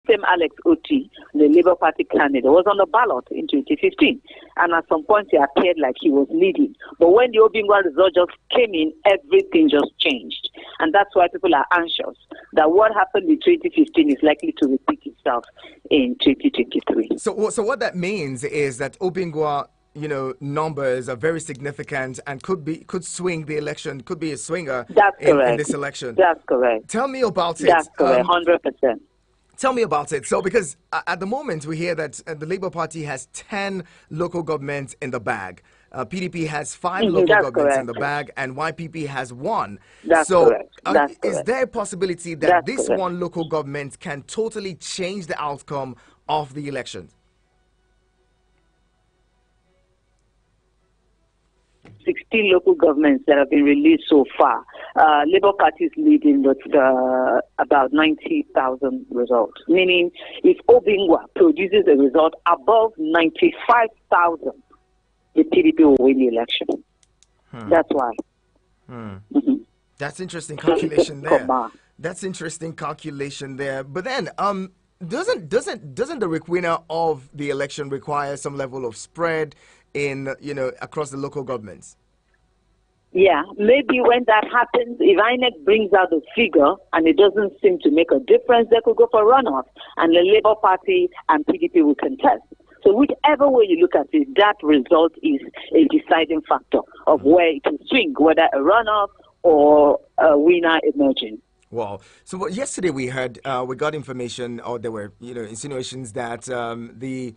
same Alex Oti, the Labour Party candidate, was on the ballot in 2015. And at some point, he appeared like he was leading. But when the Obingwa result just came in, everything just changed. And that's why people are anxious that what happened in 2015 is likely to repeat itself in 2023. So what that means is that Obingwa, numbers are very significant and could swing the election, could be a swinger in this election. That's correct. Tell me about it. That's correct, 100%. Tell me about it. So, because at the moment we hear that the Labour Party has 10 local governments in the bag. PDP has 5 local governments in the bag, and YPP has 1. That's correct. Is there a possibility that this one local government can totally change the outcome of the elections? 16 local governments that have been released so far. Labour Party is leading with about 90,000 results. Meaning, if Obingwa produces a result above 95,000, the PDP will win the election. That's why. Mm-hmm. That's interesting calculation there. That's interesting calculation there. But then, doesn't the winner of the election require some level of spread in across the local governments? Yeah, maybe when that happens, if INEC brings out the figure and it doesn't seem to make a difference, they could go for runoff, and the Labour Party and PDP will contest. So whichever way you look at it, that result is a deciding factor of where it will swing, whether a runoff or a winner emerging. Wow. So yesterday we heard, we got information, or there were insinuations that the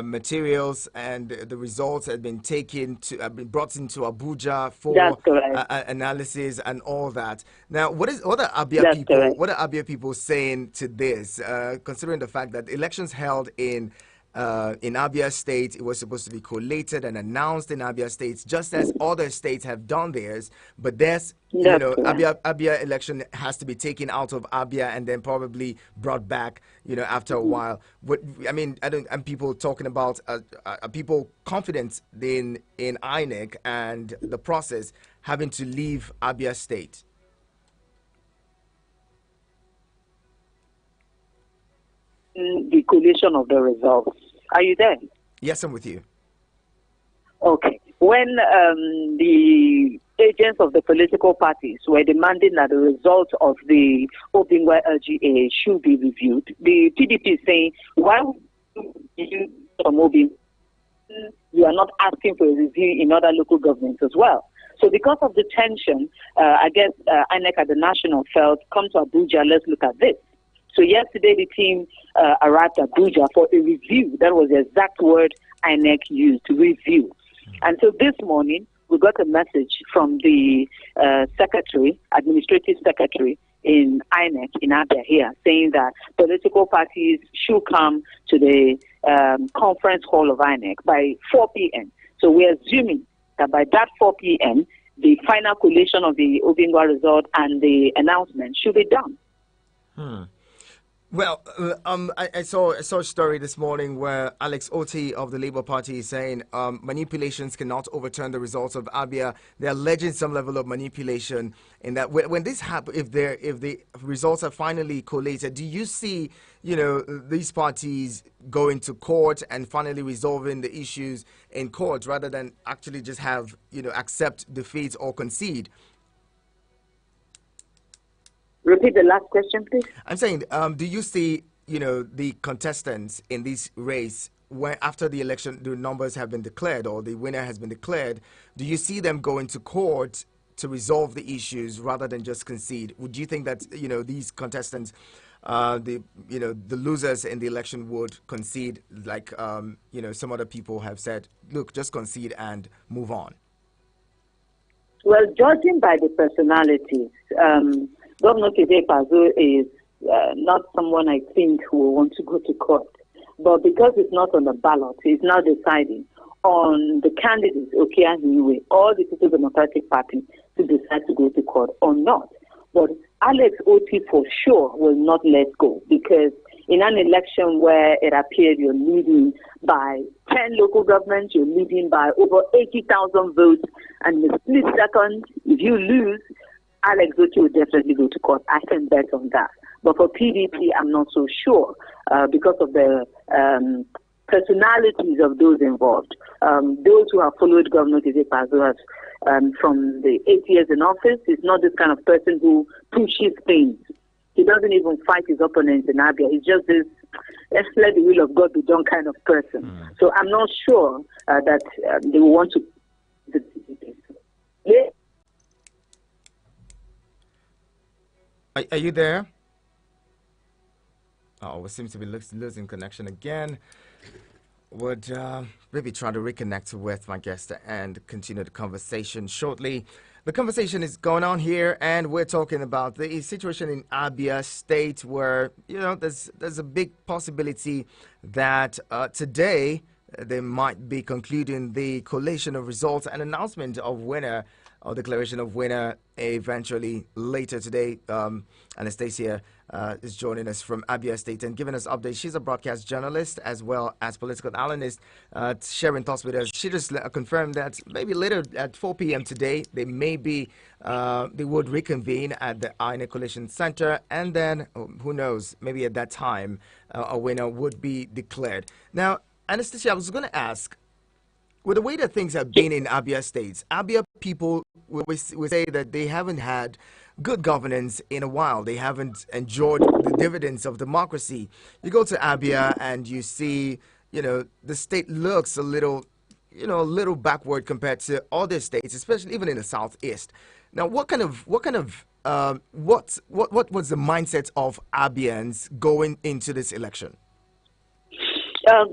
materials and the results have been brought into Abuja for analysis and all that. Now, what are Abia people saying to this? Considering the fact that elections held in Abia State, it was supposed to be collated and announced in Abia State, just as other states have done theirs. But there's, Abia election has to be taken out of Abia and then probably brought back, after a while. And people talking about, are people confident in INEC and the process having to leave Abia State? The collation of the results. Are you there? Yes, I'm with you. Okay. When the agents of the political parties were demanding that the results of the Obingwa LGA should be reviewed, the PDP is saying, why would you from Obingwa? You are not asking for a review in other local governments as well. So because of the tension, I guess INEC at the national felt, come to Abuja, let's look at this. So yesterday the team arrived at Abuja for a review. That was the exact word INEC used, to review. And so this morning we got a message from the administrative secretary in INEC in Abia here, saying that political parties should come to the conference hall of INEC by 4 p.m. So we're assuming that by that 4 p.m. the final collation of the Obingwa result and the announcement should be done. Well, I saw a story this morning where Alex Oti of the Labour Party is saying manipulations cannot overturn the results of Abia. They're alleging some level of manipulation in that when this happens, if the results are finally collated, do you see these parties going to court and finally resolving the issues in court rather than actually just have accept defeat or concede? Repeat the last question, please. I'm saying, do you see, the contestants in this race, when after the election, the numbers have been declared or the winner has been declared, do you see them going to court to resolve the issues rather than just concede? Would you think that, these contestants, the losers in the election would concede, like, some other people have said, look, just concede and move on? Well, judging by the personalities, Governor Kede Pazo is not someone I think who will want to go to court. But because it's not on the ballot, he's now deciding on the candidates, Okeahiwe, or the People's Democratic Party, to decide to go to court or not. But Alex Oti for sure will not let go, because in an election where it appeared you're leading by 10 local governments, you're leading by over 80,000 votes, and in a split second, if you lose, Alex Oti will definitely go to court. I can bet on that. But for PDP, I'm not so sure. because of the personalities of those involved. Those who have followed Governor Kezepazo from the 8 years in office, he's not this kind of person who pushes things. He doesn't even fight his opponents in Abia. He's just this, let's let the will of God be done kind of person. So I'm not sure that they will want to. Yeah. Are you there? Oh, we seem to be losing connection again. Would maybe try to reconnect with my guest and continue the conversation shortly. The conversation is going on here, and we're talking about the situation in Abia State, where there's a big possibility that today they might be concluding the collation of results and announcement of winner, or declaration of winner, eventually later today. Anastasia is joining us from Abia State and giving us updates. She's a broadcast journalist as well as political analyst, sharing thoughts with us. She just confirmed that maybe later at 4 p.m. today, they would reconvene at the INEC Coalition Center, and then, who knows, maybe at that time, a winner would be declared. Now, Anastasia, I was going to ask, with the way that things have been in Abia State, Abia people will say that they haven't had good governance in a while. They haven't enjoyed the dividends of democracy. You go to Abia and you see, the state looks a little backward compared to other states, especially even in the southeast. Now, what was the mindset of Abians going into this election?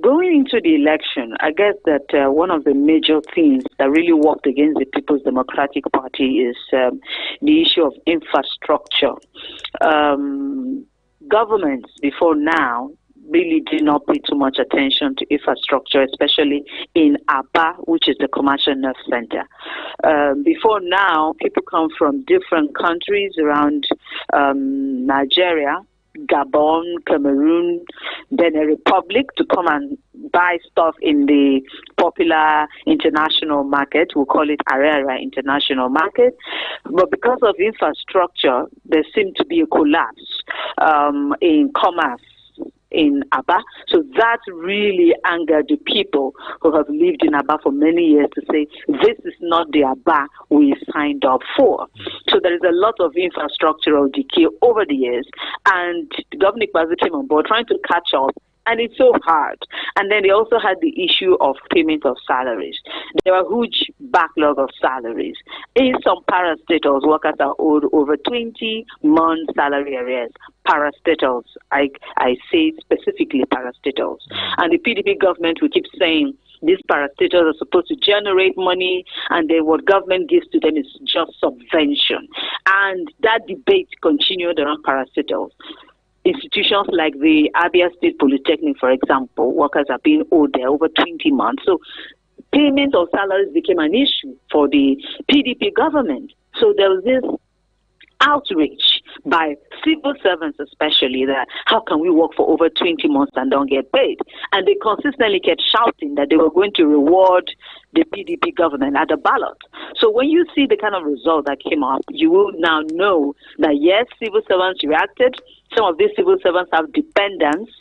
Going into the election, I guess that one of the major things that really worked against the People's Democratic Party is the issue of infrastructure. Governments before now really did not pay too much attention to infrastructure, especially in Aba, which is the commercial nerve center. Before now, people come from different countries around Nigeria, Gabon, Cameroon, Benin Republic to come and buy stuff in the popular international market. We'll call it Arera International Market. But because of infrastructure, there seemed to be a collapse in commerce in Aba. So that really angered the people who have lived in Aba for many years to say, this is not the Aba we signed up for. So there is a lot of infrastructural decay over the years, and Governor Kezepazo came on board trying to catch up, and it's so hard. And then they also had the issue of payment of salaries. There were huge backlog of salaries. In some parastatals, workers are owed over 20 months salary arrears. Parastatals, I say specifically parastatals. And the PDP government will keep saying these parastatals are supposed to generate money, and then what government gives to them is just subvention. And that debate continued around parastatals. Institutions like the Abia State Polytechnic, for example, workers are being owed there over 20 months. So payment of salaries became an issue for the PDP government. So there was this outrage by civil servants especially, that how can we work for over 20 months and don't get paid? And they consistently kept shouting that they were going to reward the PDP government at the ballot. So when you see the kind of result that came up, you will now know that yes, civil servants reacted. Some of these civil servants have dependents.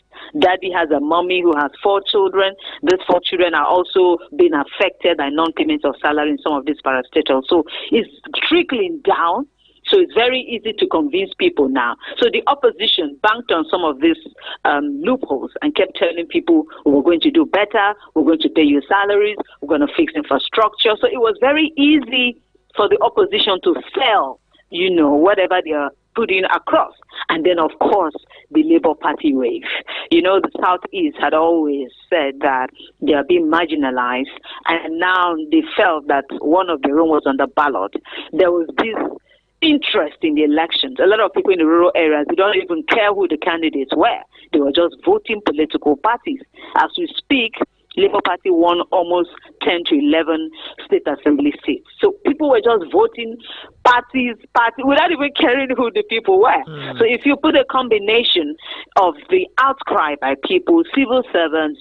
Daddy has a mommy who has 4 children. These 4 children are also being affected by non-payment of salary in some of these parastatals. So it's trickling down. So it's very easy to convince people now. So the opposition banked on some of these loopholes and kept telling people, we're going to do better, we're going to pay you salaries, we're going to fix infrastructure. So it was very easy for the opposition to sell, whatever they are putting across. And then, of course, the Labour Party wave. The Southeast had always said that they are being marginalized, and now they felt that one of their own was on the ballot. There was this interest in the elections. A lot of people in the rural areas, they don't even care who the candidates were. They were just voting political parties. As we speak, Labour Party won almost 10 to 11 state assembly seats. So people were just voting parties, without even caring who the people were. So if you put a combination of the outcry by people, civil servants,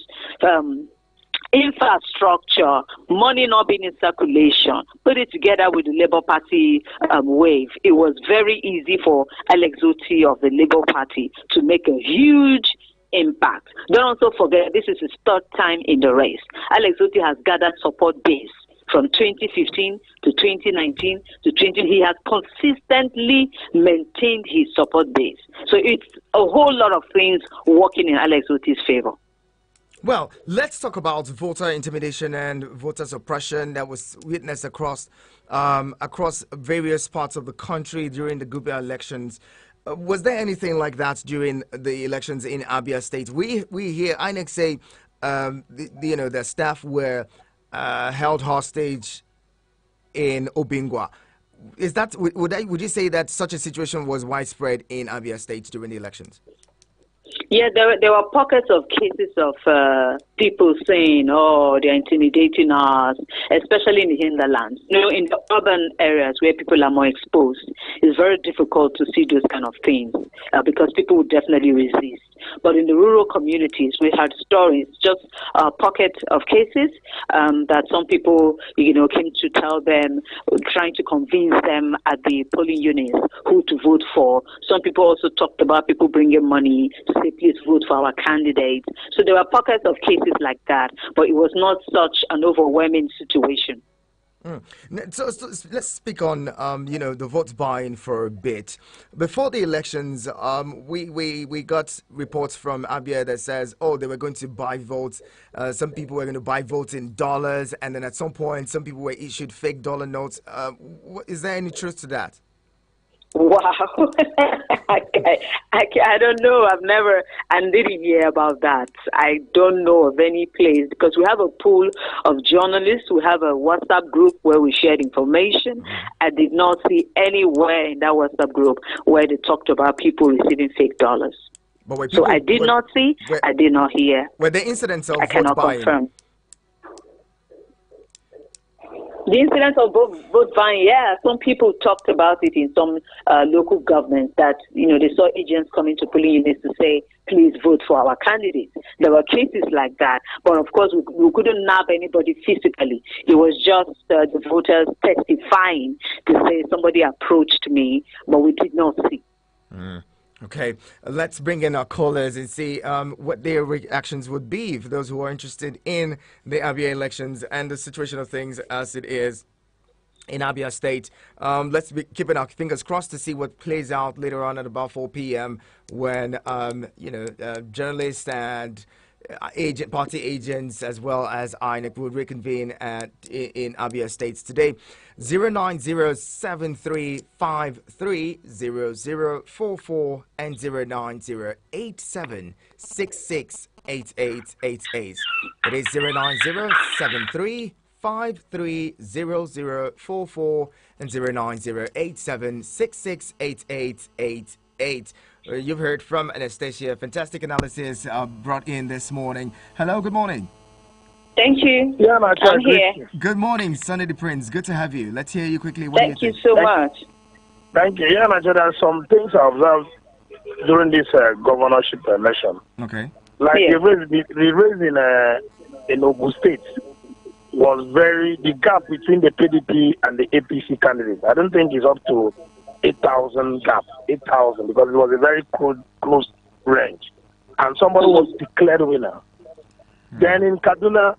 infrastructure, money not being in circulation, put it together with the Labour Party wave, it was very easy for Alex Otti of the Labour Party to make a huge impact. Don't also forget this is his third time in the race. Alex Otti has gathered support base from 2015 to 2019 to 20. He has consistently maintained his support base. So it's a whole lot of things working in Alex Otti's favor. Well, let's talk about voter intimidation and voter suppression that was witnessed across various parts of the country during the Gubia elections. Was there anything like that during the elections in Abia State? We hear INEC say, their staff were held hostage in Obingwa. Is that would you say that such a situation was widespread in Abia State during the elections? Yeah, there were pockets of cases of people saying, "Oh, they're intimidating us," especially in the hinterlands. In the urban areas where people are more exposed, it's very difficult to see those kind of things because people would definitely resist. But in the rural communities, we had stories, just a pocket of cases that some people, came to tell them, trying to convince them at the polling units who to vote for. Some people also talked about people bringing money to say, please vote for our candidate. So there were pockets of cases like that, but it was not such an overwhelming situation. So let's speak on the vote buying for a bit. Before the elections, we got reports from Abia that says, they were going to buy votes. Some people were going to buy votes in dollars, and then at some point, some people were issued fake dollar notes. Is there any truth to that? Wow. I don't know. I didn't hear about that. I don't know of any place because we have a pool of journalists. We have a WhatsApp group where we shared information. I did not see anywhere in that WhatsApp group where they talked about people receiving fake dollars. So I did not see, I did not hear. Were there incidents of I cannot vote buying? confirm. The incidents of vote buying, some people talked about it in some local governments that, they saw agents coming to polling units to say, please vote for our candidates. There were cases like that. But of course, we couldn't nab anybody physically. It was just the voters testifying to say somebody approached me, but we did not see. Okay, let's bring in our callers and see what their reactions would be for those who are interested in the Abia elections and the situation of things as it is in Abia State. Let's be keeping our fingers crossed to see what plays out later on at about 4 p.m. when journalists and party agents as well as INEC will reconvene in Abia States today. 09073530044 and 09087668888. It is 09073530044 and 09087668888. You've heard from Anastasia. Fantastic analysis brought in this morning. Hello, good morning. Thank you. Yeah, I'm here. Good morning, Sonny the Prince. Good to have you. Let's hear you quickly. Thank you so much. Thank you. Yeah, there are some things I observed during this governorship election. Okay. Like the race in Ogun State was the gap between the PDP and the APC candidates. I don't think it's up to 8,000 gap, 8,000, because it was a very close range. And somebody was declared winner. Then in Kaduna,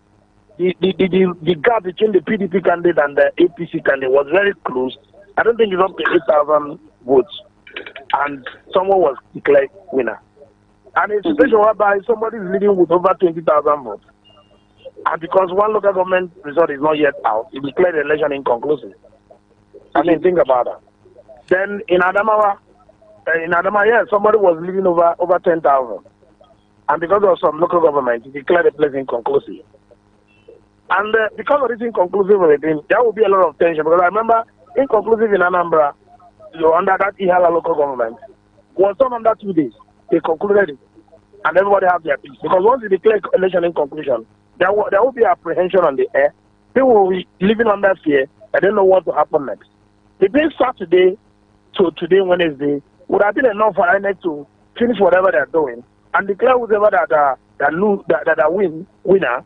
the gap between the PDP candidate and the APC candidate was very close. I don't think it's up to 8,000 votes. And someone was declared winner. And it's a situation whereby somebody is leading with over 20,000 votes. And because one local government result is not yet out, it declared the election inconclusive. I mean, think about that. Then in Adamawa, somebody was leading over 10,000. And because of some local government, it declared the place inconclusive. And because of this inconclusive thing, there will be a lot of tension. Because I remember inconclusive in Anambra, under that Ihala local government, was done under 2 days. They concluded it. And everybody have their peace. Because once you declare election in conclusion, there will be apprehension on the air. People will be living under fear. I don't know what will happen next. The day Saturday to today, Wednesday, would have been enough for INEC to finish whatever they're doing and declare whoever that winner.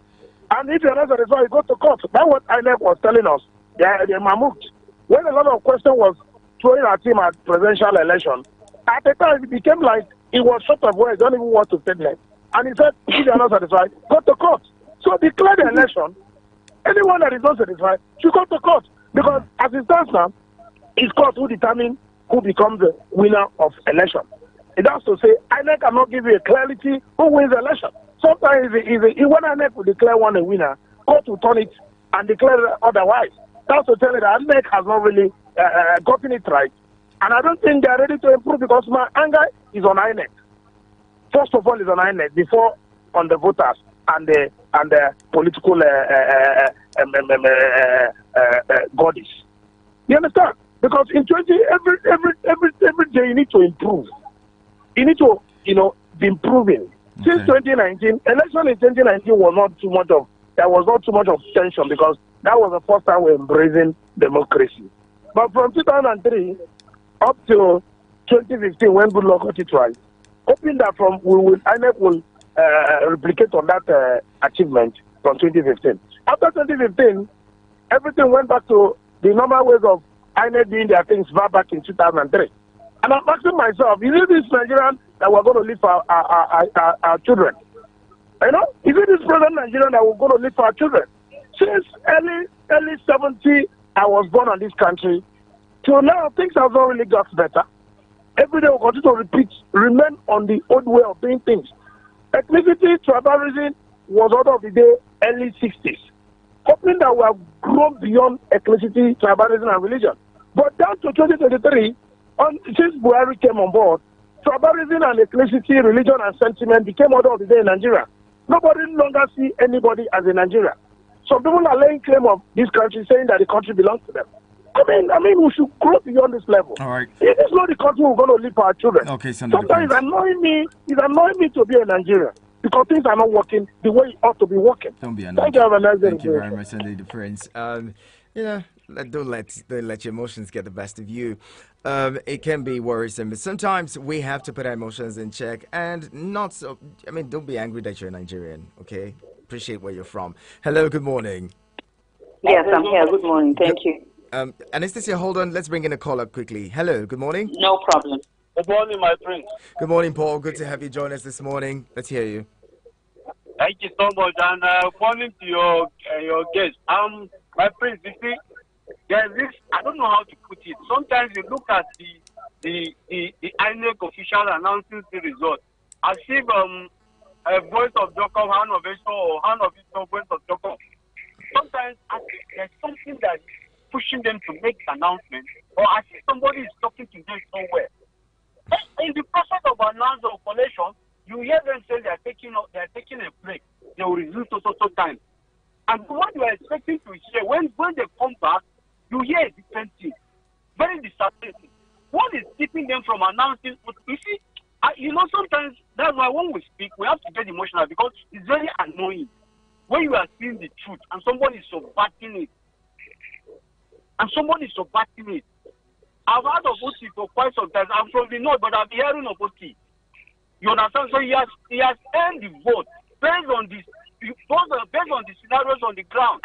And if you're not satisfied, you go to court. That's what INEC was telling us. They're mammoth. When a lot of question was throwing at him at presidential election, at the time it became like it was short of words. Don't even want to say that. And he said, if they are not satisfied, go to court. So declare the election. Anyone that is not satisfied should go to court. Because as it stands now, it's court who determine who becomes the winner of election. It has to say, INEC cannot give you a clarity who wins the election. Sometimes when INEC will declare one a winner, court will turn it and declare it otherwise. That's to tell you that INEC has not really gotten it right. And I don't think they are ready to improve because my anger is on INEC. First of all, it's on INEC before on the voters and the political bodies. You understand? Because in every day you need to improve. You need to be improving. Okay. Since 2019, election in 2019 was not too much of tension because that was the first time we're embracing democracy. But from 2003 up to 2015, when Goodluck got it right, hoping that INEC will replicate on that achievement from 2015. After 2015, everything went back to the normal ways of INEC doing their things back in 2003. And I'm asking myself, is it this Nigerian that we're going to live for our children? You know, is it this present Nigerian that we're going to live for our children? Since early 70, I was born on this country. Till now, things have not really got better. Every day we continue to remain on the old way of doing things. Ethnicity, tribalism was order of the day, early 60s. Hoping that we have grown beyond ethnicity, tribalism, and religion. But down to 2023, since Buhari came on board, tribalism and ethnicity, religion, and sentiment became order of the day in Nigeria. Nobody longer see anybody as a Nigerian. Some people are laying claim of this country, saying that the country belongs to them. I mean, we should grow beyond this level. All right. It is not the country we're going to live for our children. Okay, sometimes it's annoying me to be a Nigerian because things are not working the way it ought to be working. Don't be annoyed. Thank you. Have a nice day. Thank you very much, Sunday the Prince. Don't let your emotions get the best of you. It can be worrisome, but sometimes we have to put our emotions in check and not so. I mean, don't be angry that you're a Nigerian. Okay, appreciate where you're from. Hello, good morning. Yes, I'm here. Good morning. Thank you. Anastasia, hold on. Let's bring in a caller quickly. Hello, good morning. No problem. Good morning, my friend. Good morning, Paul. Good to have you join us this morning. Let's hear you. Thank you so much. And morning to your guest. My friend, you see, there's this, I don't know how to put it. Sometimes you look at the INEC official announcing the result. As if a voice of Jacob, hand of Esau, or hand of Esau, voice of Jacob. Sometimes I think there's something that pushing them to make an announcement, or as if somebody is talking to them somewhere. In the process of announcing or collation, you hear them say they are taking a break. They will resume so time. And what you are expecting to hear, when they come back, you hear a different thing. Very disappointing. What is keeping them from announcing? You see, sometimes that's why when we speak, we have to get emotional because it's very annoying when you are seeing the truth and somebody is subverting it. I've heard of Oti for quite some time. I'm from the north, but I've been hearing of Oti. You understand? So he has earned the vote based on the scenarios on the ground.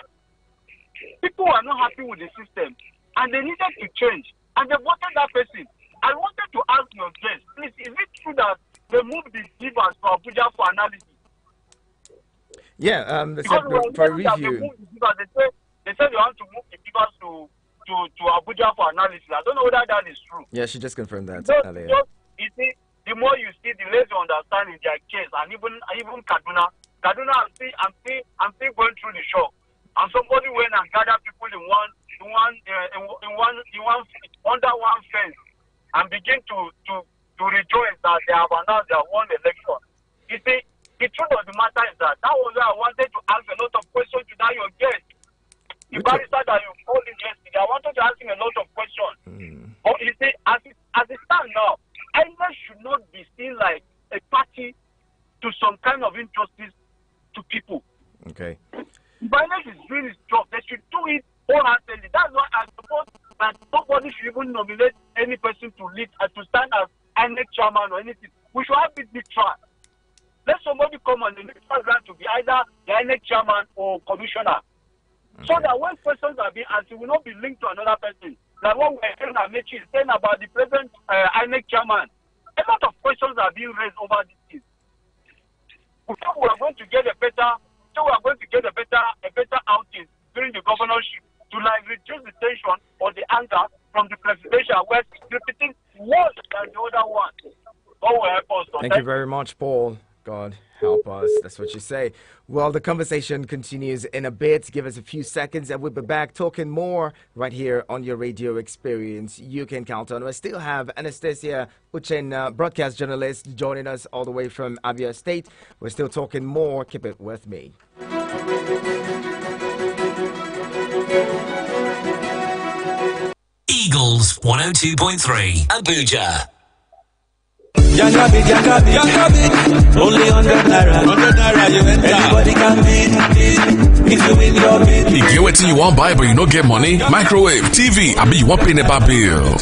People are not happy with the system, and they needed to change, and they voted that person. I wanted to ask your guest, please, is it true that they moved the givers to Abuja for analysis? Yeah, for review. They said they want to move the givers to Abuja for analysis. I don't know whether that is true. Yeah, she just confirmed that earlier. You see, the more you see, the less you understand in their case, and even Kaduna, I'm still going through the shock. And somebody went and gathered people in one under one fence and begin to rejoice that they have announced they have won the election. You see, the truth of the matter is that was why I wanted to ask a lot of questions to that your guest. The barrister that you called him yesterday, I wanted to ask him a lot of questions. But you see, as it stands now, INEC should not be seen like a party to some kind of injustice to people. Okay. INEC is doing its job. They should do it wholeheartedly. That's why I suppose that nobody should even nominate any person to lead to stand as INEC chairman or anything. We should have it neutral. Let somebody come on the neutral ground to be either the INEC chairman or commissioner. Okay. So that when questions are being asked, it will not be linked to another person. Like what we're hearing Amechi is saying about the present INEC chairman. A lot of questions are being raised over this thing. going to get a better outing during the governorship to like reduce the tension or the anger from the presidential where repeating worse than the other one. Oh, help us. Thank you very much, Paul. God help us. That's what you say. Well, the conversation continues in a bit. Give us a few seconds and we'll be back talking more right here on your radio experience. You can count on. We still have Anastasia Uchen, broadcast journalist, joining us all the way from Abia State. We're still talking more. Keep it with me. Eagles 102.3 Abuja. Yanga bid, only 100 naira. 100 naira, you enter. Everybody can bid. If you win your bid. You get what you want buy, but you don't get money. Microwave, TV, I mean you want pay nepa bill.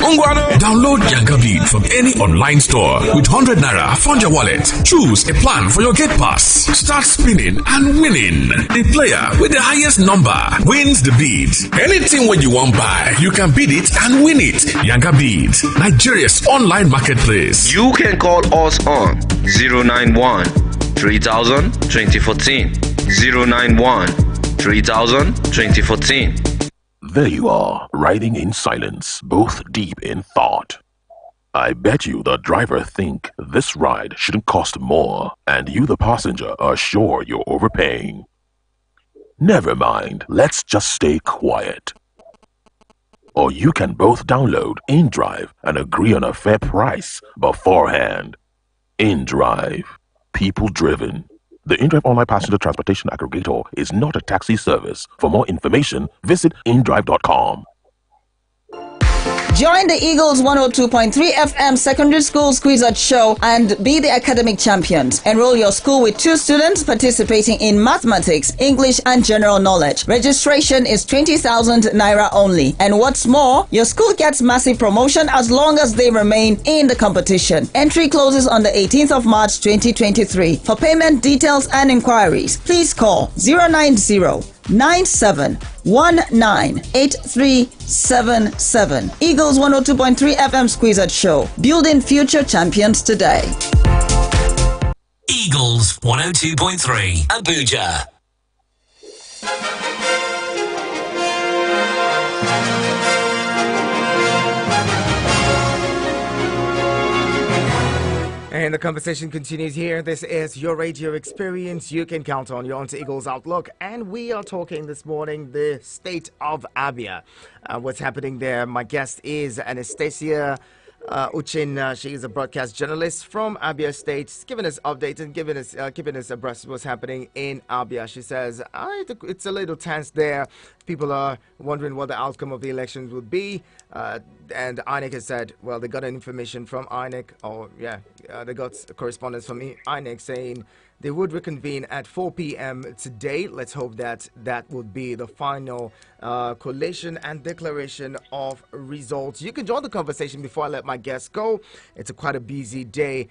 Download Yanga Bid from any online store. With 100 naira, fund your wallet. Choose a plan for your gate pass. Start spinning and winning. The player with the highest number wins the bid. Anything when you want buy, you can bid it and win it. Yanga Bid, Nigeria's online marketplace. You can call us on 091 3000 2014. 091 3000 2014. There you are, riding in silence, both deep in thought. I bet you the driver think this ride shouldn't cost more, and you the passenger are sure you're overpaying. Never mind, let's just stay quiet. Or you can both download InDrive and agree on a fair price beforehand. InDrive, people driven. The InDrive online passenger transportation aggregator is not a taxi service. For more information, visit indrive.com. Join the Eagles 102.3 FM Secondary School Quiz Show and be the academic champions. Enroll your school with 2 students participating in mathematics, English, and general knowledge. Registration is 20,000 naira only. And what's more, your school gets massive promotion as long as they remain in the competition. Entry closes on the 18th of March 2023. For payment details and inquiries, please call 090-9719-8377. Eagles 102.3 FM Squeezer Show. Building future champions today. Eagles 102.3 Abuja. And the conversation continues here. This is your radio experience. You can count on. You're on to Eagles Outlook. And we are talking this morning the state of Abia. What's happening there? My guest is Anastasia Uchen. She is a broadcast journalist from Abia State. She's giving us updates and keeping us abreast of what's happening in Abia. She says it's a little tense there. People are wondering what the outcome of the elections would be. And INEC has said, well, they got an information from INEC, they got correspondence from INEC saying they would reconvene at 4 p.m. today. Let's hope that that would be the final collation and declaration of results. You can join the conversation before I let my guests go. It's quite a busy day,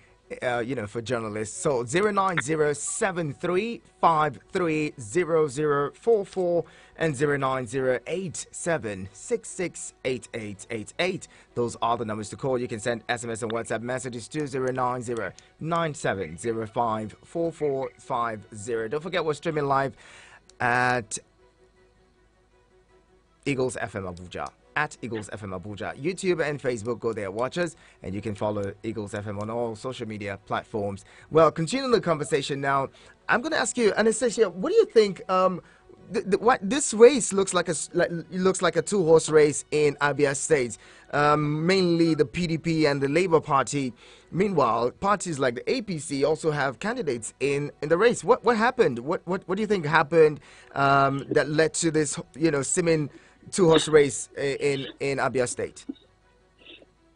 for journalists. So 09073530044 and 09087668888. Those are the numbers to call. You can send SMS and WhatsApp messages to 09097054450. Don't forget we're streaming live at Eagles FM Abuja. At Eagles FM Abuja, YouTube and Facebook. Go there, watch us, and you can follow Eagles FM on all social media platforms. Well, continuing the conversation now, I'm going to ask you, Anastasia, what do you think? This race looks like a 2-horse race in Abia State, mainly the PDP and the Labour Party. Meanwhile, parties like the APC also have candidates in the race. What happened? What do you think happened that led to this seeming 2-horse race in Abia State?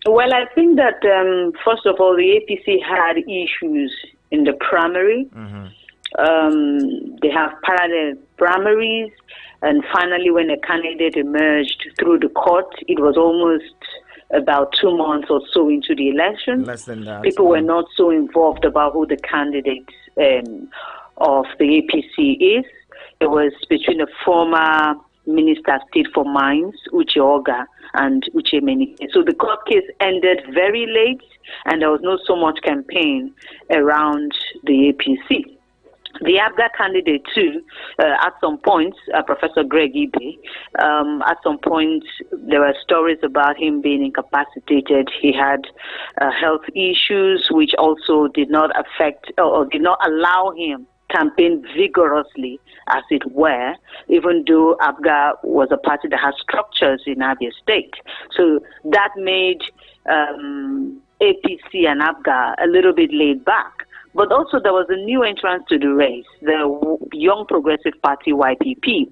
Well, I think that first of all, the APC had issues in the primary. Mm-hmm. They have parallel primaries, and finally, when a candidate emerged through the court, it was almost about 2 months or so into the election. Less than that. People were not so involved about who the candidate of the APC is. It was between a former Minister of State for Mines, Uche Oga, and Uche Menike. So the court case ended very late, and there was not so much campaign around the APC. The ABGA candidate too, at some point, Professor Greg Ibe, at some point there were stories about him being incapacitated. He had health issues which also did not affect or did not allow him campaign vigorously, as it were, even though ABGA was a party that has structures in Abia State. So that made APC and ABGA a little bit laid back. But also there was a new entrance to the race, the Young Progressive Party, YPP.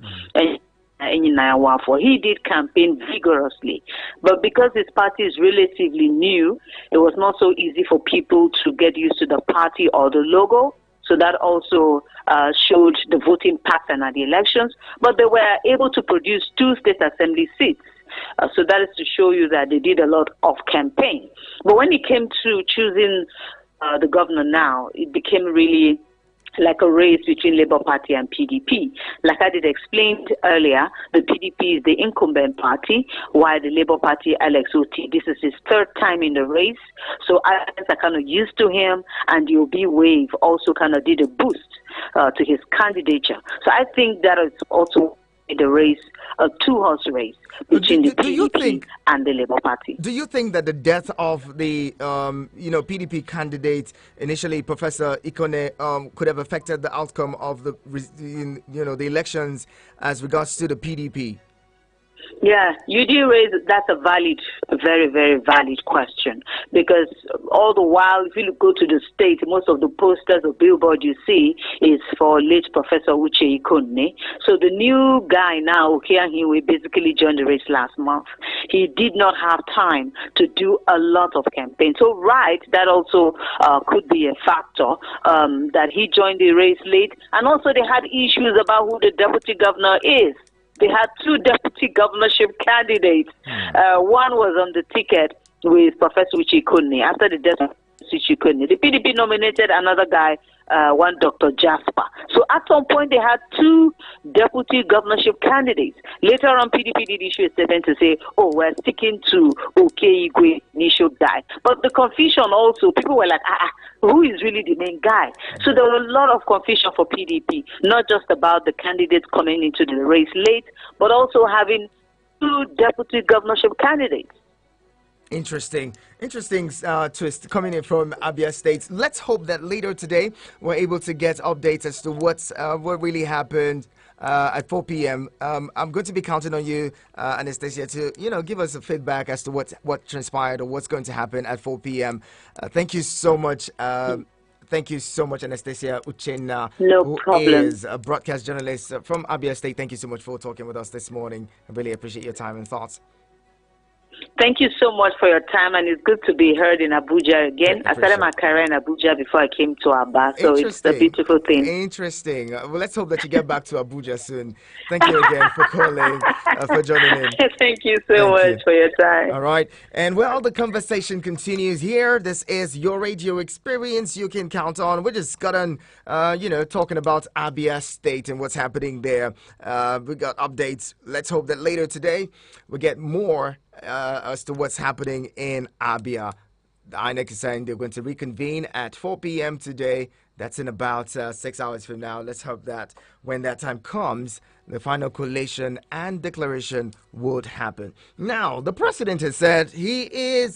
He did campaign vigorously. But because his party is relatively new, it was not so easy for people to get used to the party or the logo. So that also showed the voting pattern at the elections. But they were able to produce 2 state assembly seats. So that is to show you that they did a lot of campaign. But when it came to choosing the governor now, it became really like a race between Labour Party and PDP. Like I did explain earlier, the PDP is the incumbent party, while the Labour Party, Alex Oti, this is his 3rd time in the race. So Alex are kind of used to him, and the OB wave also kind of did a boost to his candidature. So I think that is also the race, a 2-horse race between the PDP and the Labour Party. Do you think that the death of the PDP candidate initially, Professor Ikone, could have affected the outcome of the the elections as regards to the PDP? Yeah, you do raise that's a very, very valid question, because all the while, if you go to the state, most of the posters or billboard you see is for late Professor Uche Ikonne. So the new guy now, Okeahiwe, basically joined the race last month. He did not have time to do a lot of campaign. So that also could be a factor that he joined the race late, and also they had issues about who the deputy governor is. They had 2 deputy governorship candidates. One was on the ticket with Professor Uche Ikonne. After the death of Uche Ikonne, the PDP nominated another guy, one Dr. Jasper. So at some point, they had 2 deputy governorship candidates. Later on, PDP did issue a statement to say, we're sticking to Okeigwe, Nisho die. But the confusion also, people were like, who is really the main guy? So there was a lot of confusion for PDP, not just about the candidates coming into the race late, but also having 2 deputy governorship candidates. Interesting twist coming in from Abia State. Let's hope that later today we're able to get updates as to what really happened at 4 p.m. I'm going to be counting on you, Anastasia, to give us a feedback as to what transpired or what's going to happen at 4 p.m. Thank you so much. Thank you so much, Anastasia Uchenna, who is a broadcast journalist from Abia State. Thank you so much for talking with us this morning. I really appreciate your time and thoughts. Thank you so much for your time, and it's good to be heard in Abuja again. I started my career in Abuja before I came to Aba, so it's a beautiful thing. Interesting. Well, let's hope that you get back to Abuja soon. Thank you again for calling, for joining in. Thank you so much for your time. All right. And well, the conversation continues here. This is your radio experience you can count on. We just got on, talking about Abia State and what's happening there. We got updates. Let's hope that later today we get more as to what's happening in Abia. The INEC is saying they're going to reconvene at 4 p.m. today. That's in about 6 hours from now. Let's hope that when that time comes, the final collation and declaration would happen. Now, the president has said he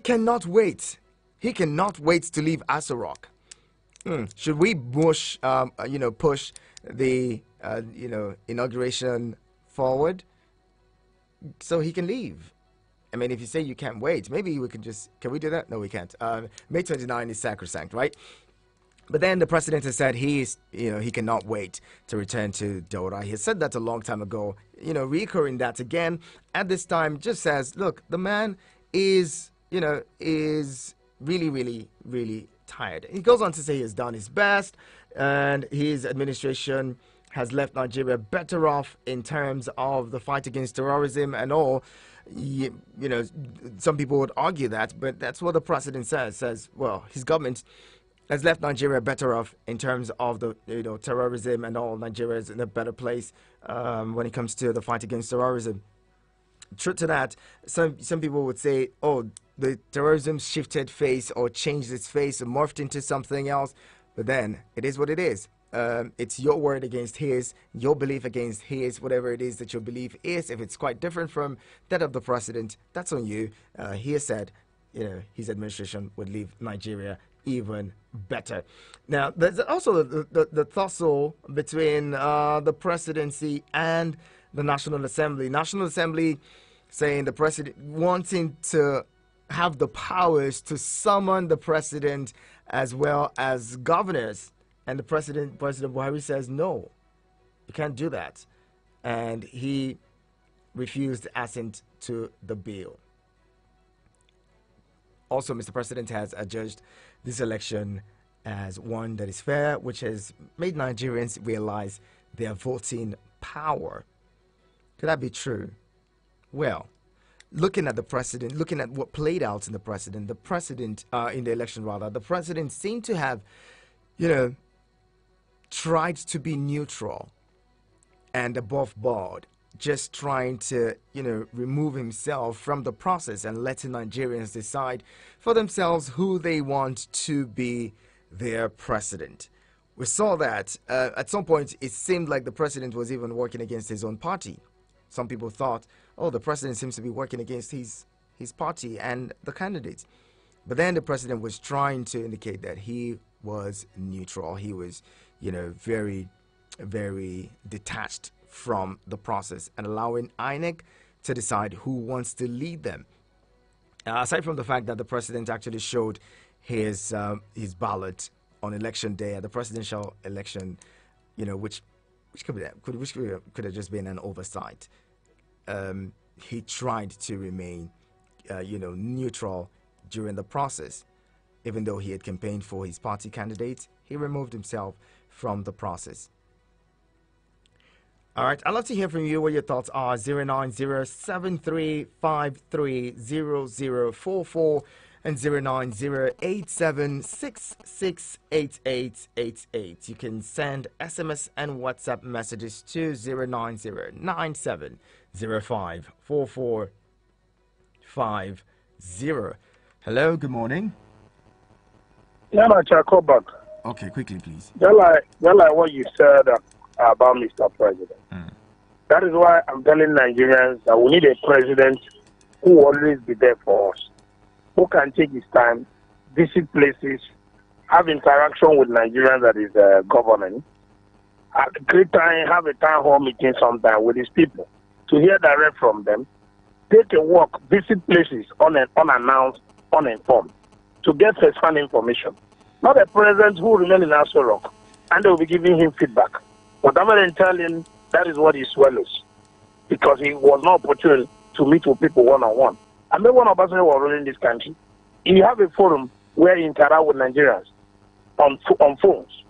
cannot wait. He cannot wait to leave Aso Rock. Should we push the inauguration forward so he can leave? I mean, if you say you can't wait, maybe we can we do that? No, we can't. May 29 is sacrosanct, right? But then the president has said he cannot wait to return to Daura. He said that a long time ago, recurring that again at this time just says, look, the man is really, really, really tired. He goes on to say he has done his best and his administration has left Nigeria better off in terms of the fight against terrorism and all. Some people would argue that, but that's what the president says, well, his government has left Nigeria better off in terms of the terrorism and all. Nigeria is in a better place when it comes to the fight against terrorism. True to that, some people would say, oh, the terrorism shifted face or changed its face or morphed into something else. But then it is what it is. It's your word against his, your belief against his, whatever it is that your belief is. If it's quite different from that of the president, that's on you. He has said, his administration would leave Nigeria even better. Now, there's also the tussle between the presidency and the National Assembly. National Assembly saying the president wanting to have the powers to summon the president as well as governors. And the President Buhari says, no, you can't do that. And he refused assent to the bill. Also, Mr. President has adjudged this election as one that is fair, which has made Nigerians realize their voting power. Could that be true? Well, looking at the president, looking at what played out in the president, in the election rather, the president seemed to have, tried to be neutral and above board, just trying to, remove himself from the process and letting Nigerians decide for themselves who they want to be their president. We saw that at some point it seemed like the president was even working against his own party. Some people thought, oh, the president seems to be working against his party and the candidates. But then the president was trying to indicate that he was neutral. He was, very, very detached from the process and allowing INEC to decide who wants to lead them. Aside from the fact that the president actually showed his ballot on election day at the presidential election, which could have just been an oversight. He tried to remain, neutral during the process. Even though he had campaigned for his party candidate, he removed himself from the process. All right, I'd love to hear from you what your thoughts are. 090-7353-0044 and 090-8766-8888. You can send SMS and WhatsApp messages to 090-9705-4450. Hello, good morning. Yeah, I'll call back. Okay, quickly, please. Just like what you said about Mr. President. That is why I'm telling Nigerians that we need a president who will always be there for us, who can take his time, visit places, have interaction with Nigerians that is governing, at a great time, have a town hall meeting sometime with his people to hear direct from them, take a walk, visit places unannounced, uninformed, to get first-hand information. Not a president who remain in Aso Rock and they will be giving him feedback. Whatever they tell him, that is what he swallows, because he was not opportune to meet with people one-on-one. I mean, one of us was running this country. You have a forum where you interact with Nigerians on phones.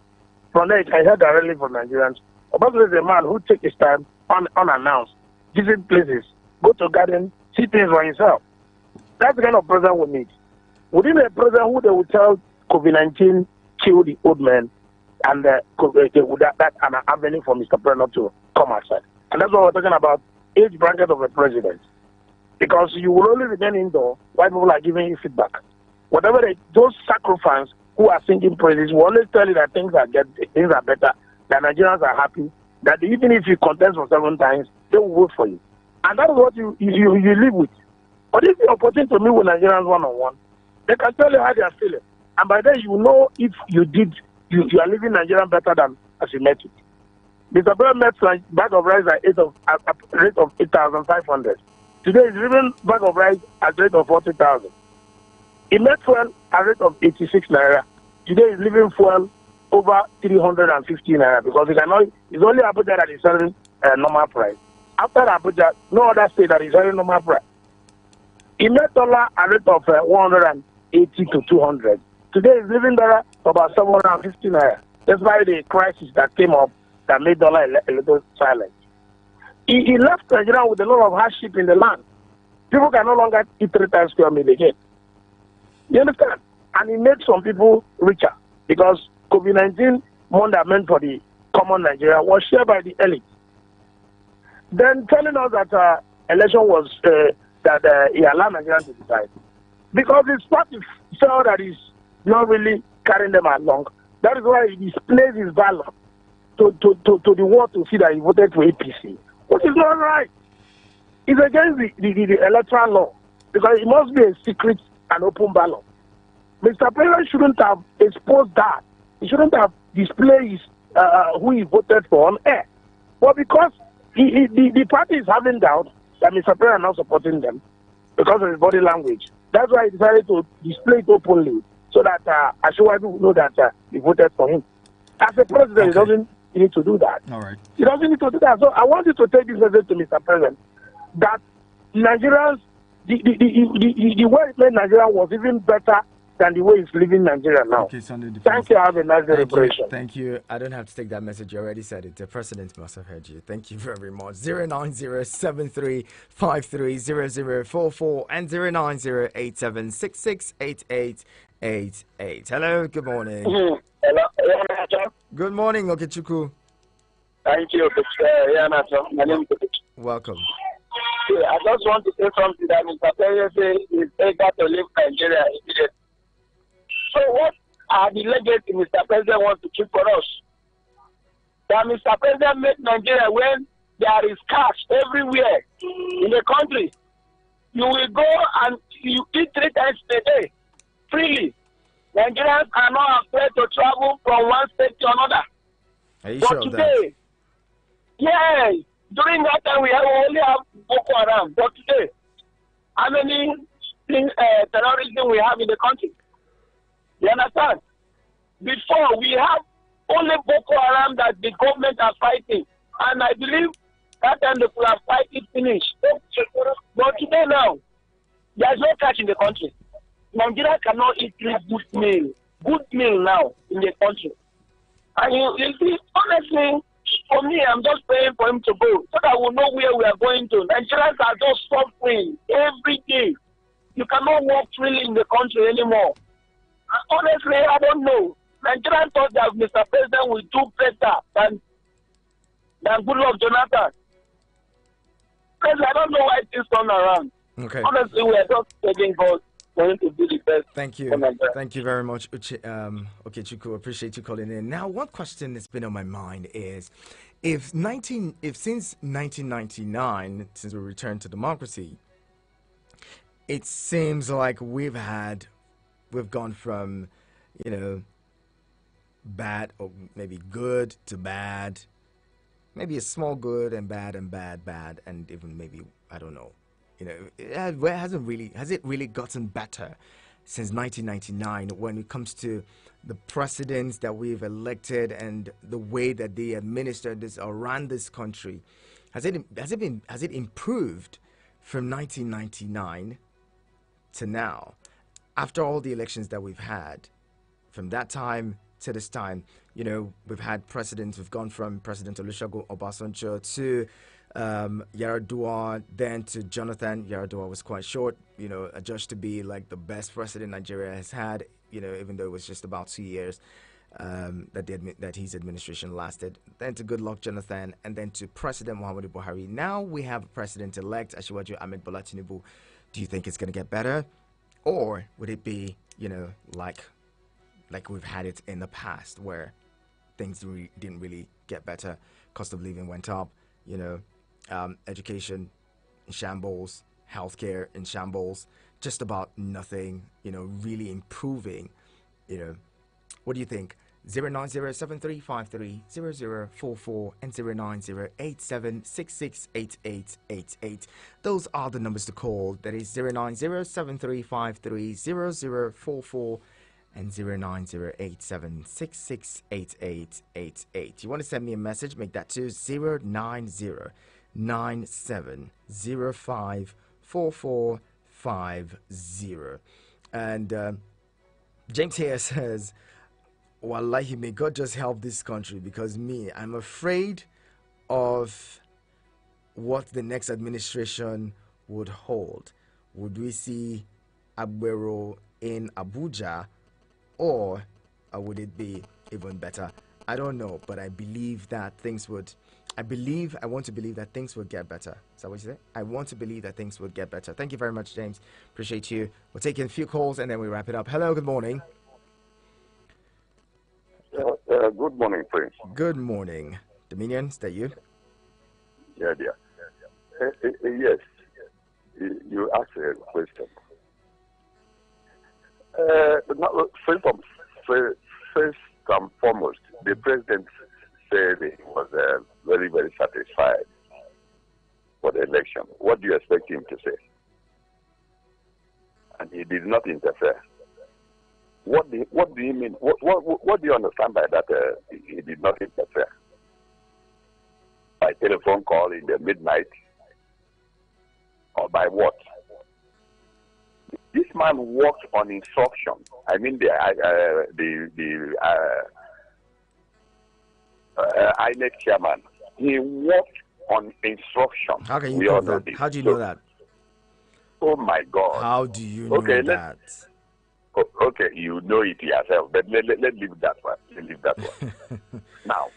From there, you can hear directly from Nigerians. Obasanjo is a man who takes his time unannounced, visit places, go to garden, see things for himself. That's the kind of president we need. We need a president who they will tell COVID-19 kill the old man, and that an avenue for Mr. President to come outside. And that's what we're talking about, age bracket of a president. Because you will only remain indoor while people are giving you feedback. Those sacrifices who are singing praises will always tell you that things are better, that Nigerians are happy, that even if you contest for 7 times, they will vote for you. And that is what you live with. But if you're opportunity to meet with Nigerians one-on-one, they can tell you how they are feeling. And by then you know if you are living Nigeria better than as you met it. Mr. President met bag of rice at a rate of 8,500. Today he's living bag of rice at a rate of 40,000. He met fuel at a rate of 86 naira. Today he's living fuel over 350 naira because it's only Abuja that is selling normal price. After Abuja, no other state that is selling normal price. He met dollar at a rate of 180 to 200. Today he's living dollar for about 750 naira. That's why the crisis that came up that made dollar a little silent. He left Nigeria with a lot of hardship in the land. People can no longer eat 3 times square meal again. You understand? And he made some people richer because COVID-19 money that meant for the common Nigeria was shared by the elite. Then telling us that election was that he allowed Nigerians to decide. Because his party felt that he's not really carrying them along. That is why he displays his ballot to the world to see that he voted for APC, which is not right. It's against the electoral law because it must be a secret and open ballot. Mr. President shouldn't have exposed that. He shouldn't have displayed who he voted for on air. But because the party is having doubt that Mr. President is not supporting them because of his body language, that's why he decided to display it openly so that Ashwaju will know that he voted for him. As a president, he doesn't need to do that. All right. He doesn't need to do that. So I want you to take this message to Mr. President that Nigerians, the way it made Nigeria was even better than the way it's living Nigeria now. Okay, Sunday Thank you. Have a nice celebration. Thank you. I don't have to take that message. You already said it. The president must have heard you. Thank you very much. 09073530044 and 09087668888. Hello. Good morning. Hello. Good morning, Okechukwu. Thank you. My name is Welcome. I just want to say something that Mr. President is eager to leave Nigeria immediately. So what are the legacy Mr. President wants to keep for us? That Mr. President made Nigeria when there is cash everywhere in the country. You will go and you eat 3 times a day freely. Nigerians are not afraid to travel from one state to another. Are you but sure today, of that? yeah, during that time we only have Boko Haram. But today, how many terrorism we have in the country? You understand? Before, we have only Boko Haram that the government are fighting. And I believe that time they could have fighting finished. But today now, there is no cash in the country. Nigeria cannot eat good meal now in the country. And you see, honestly, for me, I'm just praying for him to go so that we'll know where we are going to. Nigerians are just suffering every day. You cannot walk freely in the country anymore. Honestly, I don't know. Nigerians thought that Mr. President will do better than Goodluck Jonathan. Because I don't know why things turn around. Okay. Honestly, we are just begging God for him to do the best. Thank you. Thank you very much, Okechukwu. Appreciate you calling in. Now, one question that's been on my mind is, if since 1999, since we returned to democracy, it seems like we've gone from, bad or maybe good to bad, maybe a small good and bad and even maybe, I don't know. Has it really gotten better since 1999 when it comes to the presidents that we've elected and the way that they administered this around this country? Has it improved from 1999 to now? After all the elections that we've had, from that time to this time, we've had presidents. We've gone from President Olusegun Obasanjo to Yar'Adua, then to Jonathan. Yar'Adua was quite short, adjudged to be like the best president Nigeria has had, even though it was just about 2 years that his administration lasted. Then to Goodluck Jonathan, and then to President Muhammadu Buhari. Now we have President-elect Asiwaju Ahmed Bola Tinubu. Do you think it's going to get better? Or would it be, like we've had it in the past where things didn't really get better? Cost of living went up, education in shambles, healthcare in shambles, just about nothing, really improving. What do you think? 09073530044 and 09087668888. Those are the numbers to call. That is 09073530044 and 09087668888. You want to send me a message? Make that to 09097054450. And James here says, Wallahi, may God just help this country, because I'm afraid of what the next administration would hold. Would we see Agbero in Abuja, or would it be even better? I don't know, but I believe that things would. I want to believe that things would get better. Is that what you said? I want to believe that things would get better. Thank you very much, James. Appreciate you. We'll take in a few calls and then we wrap it up. Hello, good morning. good morning, Prince. Good morning. Dominion, is that you? Yeah, dear. Yes, you asked a question. First and foremost, the president said he was very, very satisfied for the election. What do you expect him to say? And he did not interfere. What do you mean? What do you understand by that? He did not interfere. By telephone call in the midnight, or by what? This man worked on instruction. I mean the INEC chairman. He worked on instruction. How can you prove that? How do you know that? Oh my God! How do you know that? Okay, you know it yourself, but let's leave that one. Let's leave that one. Now,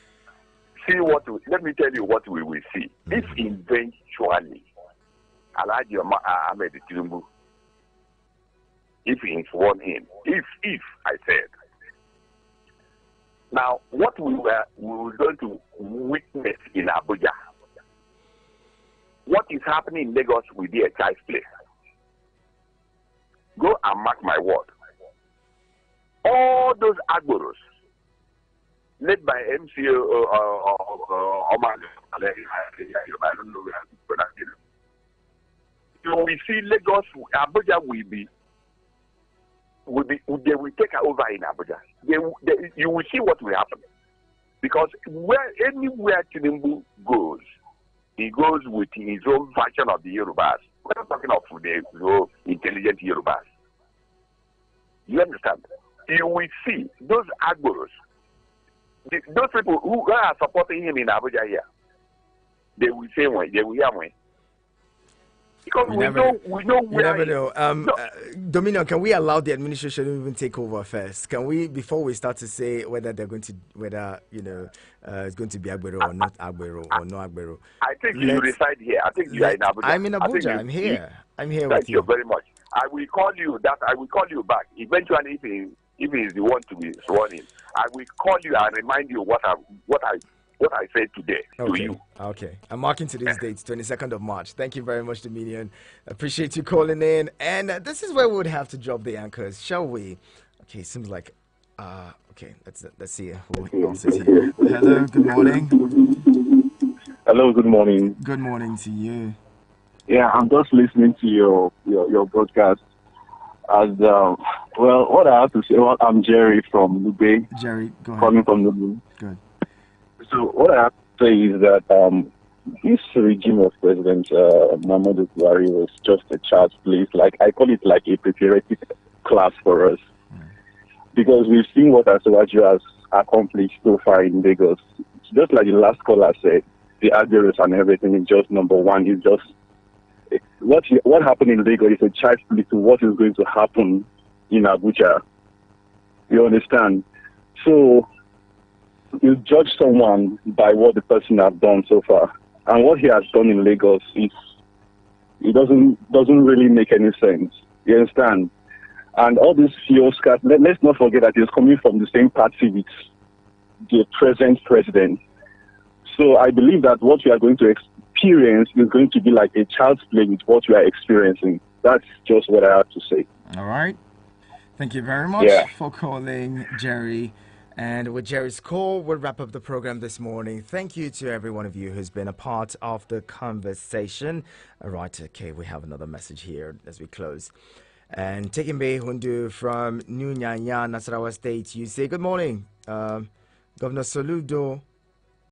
let me tell you what we will see. If eventually Alhaji Ahmed Tinubu, if he is sworn in, if I said, now what we were going to witness in Abuja, what is happening in Lagos will be a child's play. Go and mark my word. All those agboros led by MCO Omar, I don't know where to pronounce it. So we see Lagos, Abuja they will take over in Abuja. You will see what will happen. Because anywhere Tinubu goes, he goes with his own version of the Yorubas. We're not talking of the intelligent Yorubas. You understand? You will see those agboros, those people who are supporting him in Abuja here, they will say when, they will hear when. Because we know where. You never know. Dominion, can we allow the administration to even take over first? Can we, before we start to say whether they're going to, it's going to be Agbero or not Agbero or no Agbero? I think you reside here. I think you are in Abuja. I'm in Abuja. I'm here. I'm here with you. Thank you very much. I will call you back. Eventually, if he is the one to be sworn in, I will call you and remind you what I said today to you. Okay. I'm marking today's date, 22nd of March. Thank you very much, Dominion. Appreciate you calling in. And this is where we would have to drop the anchors, shall we? Okay, seems like okay, let's see who else is here. Hello, good morning. Hello, good morning. Good morning to you. Yeah, I'm just listening to your broadcast. As what I have to say, I'm Jerry from Nube. Jerry, go ahead. Calling from Nube. Good. So what I have to say is that this regime of President Muhammadu Buhari was just a child's play. Like I call it like a preparatory class for us, because we've seen what Asiwaju has accomplished so far in Lagos. Just like the last caller said, the address and everything is just number one. It's just what happened in Lagos is a child's play to what is going to happen in Abuja. You understand? So you judge someone by what the person has done so far, and what he has done in Lagos it doesn't really make any sense. You understand? And all these fiascos, let's not forget that he's coming from the same party with the present president. So I believe that what we are going to experience is going to be like a child's play with what we are experiencing. That's just what I have to say. All right. Thank you very much for calling, Jerry. And with Jerry's call, we'll wrap up the program this morning. Thank you to every one of you who's been a part of the conversation. All right, okay, we have another message here as we close. And Tekimbe Hundu from New Nyanya, Nasarawa State, you say, good morning. Governor Soludo